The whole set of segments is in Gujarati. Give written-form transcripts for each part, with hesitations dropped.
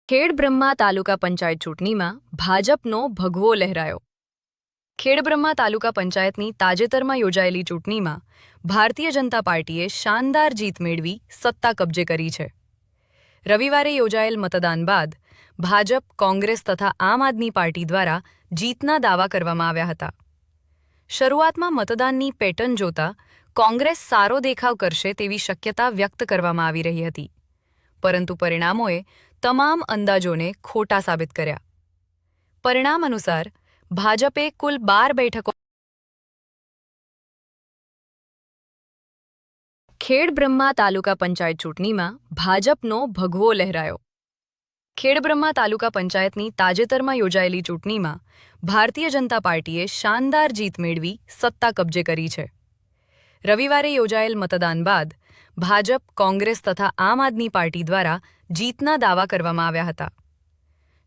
ખેડબ્રહ્મા તાલુકા પંચાયત ચૂંટણીમાં ભાજપનો ભગવો લહેરાયો. ખેડબ્રહ્મા તાલુકા પંચાયતની તાજેતરમાં યોજાયેલી ચૂંટણીમાં ભારતીય જનતા પાર્ટીએ શાનદાર જીત મેળવી સત્તા કબજે કરી છે. રવિવારે યોજાયેલ મતદાન બાદ ભાજપ, કોંગ્રેસ તથા આમ આદમી પાર્ટી દ્વારા જીતના દાવા કરવામાં આવ્યા હતા. શરૂઆતમાં મતદાનની પેટર્ન જોતા કોંગ્રેસ સારો દેખાવ કરશે તેવી શક્યતા વ્યક્ત કરવામાં આવી રહી હતી, પરંતુ પરિણામોએ તમામ અંદાજોને ખોટા સાબિત કર્યા. પરિણામ અનુસાર ભાજપે કુલ 12 બેઠકો. ખેડબ્રહ્મા તાલુકા પંચાયત ચૂંટણીમાં ભાજપનો ભગવો લહેરાયો. ખેડબ્રહ્મા તાલુકા પંચાયતની તાજેતરમાં યોજાયેલી ચૂંટણીમાં ભારતીય જનતા પાર્ટીએ શાનદાર જીત મેળવી સત્તા કબજે કરી છે. રવિવારે યોજાયેલ મતદાન બાદ ભાજપ, કોંગ્રેસ તથા આમ આદમી પાર્ટી દ્વારા જીતના દાવા કરવામાં આવ્યા હતા.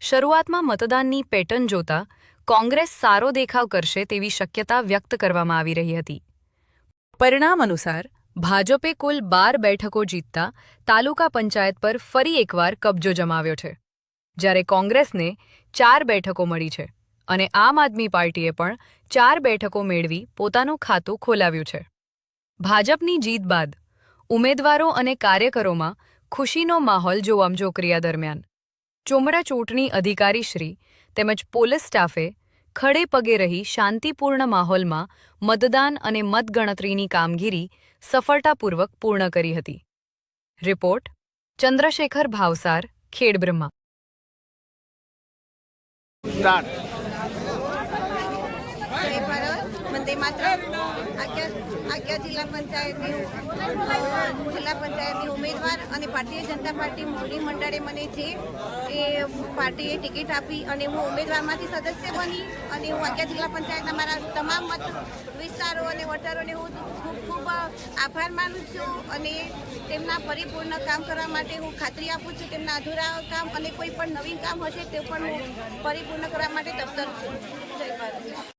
શરૂઆતમાં મતદાનની પેટર્ન જોતા કોંગ્રેસ સારો દેખાવ કરશે તેવી શક્યતા વ્યક્ત કરવામાં આવી રહી હતી. પરિણામ અનુસાર ભાજપે કુલ 12 બેઠકો જીતતા તાલુકા પંચાયત પર ફરી એકવાર કબજો જમાવ્યો છે, જ્યારે કોંગ્રેસને 4 બેઠકો મળી છે અને આમ આદમી પાર્ટીએ પણ 4 બેઠકો મેળવી પોતાનું ખાતું ખોલાવ્યું છે. ભાજપની જીત બાદ ઉમેદવારો અને કાર્યકરોમાં ખુશીનો માહોલ જોવા ચોકરિયા દરમિયાન ચોમડા ચૂંટણી અધિકારીશ્રી તેમજ પોલીસ સ્ટાફે ખડે પગે રહી શાંતિપૂર્ણ માહોલમાં મતદાન અને મતગણતરીની કામગીરી સફળતાપૂર્વક પૂર્ણ કરી હતી. રિપોર્ટ ચંદ્રશેખર ભાવસાર, ખેડબ્રહ્મા. વંદે માતરમ. આજ્ઞા જિલ્લા પંચાયતની ઉમેદવાર અને ભારતીય જનતા પાર્ટી મોવડી મંડળે મને જે એ પાર્ટીએ ટિકિટ આપી અને હું ઉમેદવારમાંથી સદસ્ય બની અને હું આજ્ઞા જિલ્લા પંચાયતના મારા તમામ મત વિસ્તારો અને વોટરોને હું ખૂબ આભાર માનું છું અને તેમના પરિપૂર્ણ કામ કરવા માટે હું ખાતરી આપું છું. તેમના અધૂરા કામ અને કોઈ પણ નવીન કામ હશે તે પણ હું પરિપૂર્ણ કરવા માટે તત્પર છું. જય ભારત.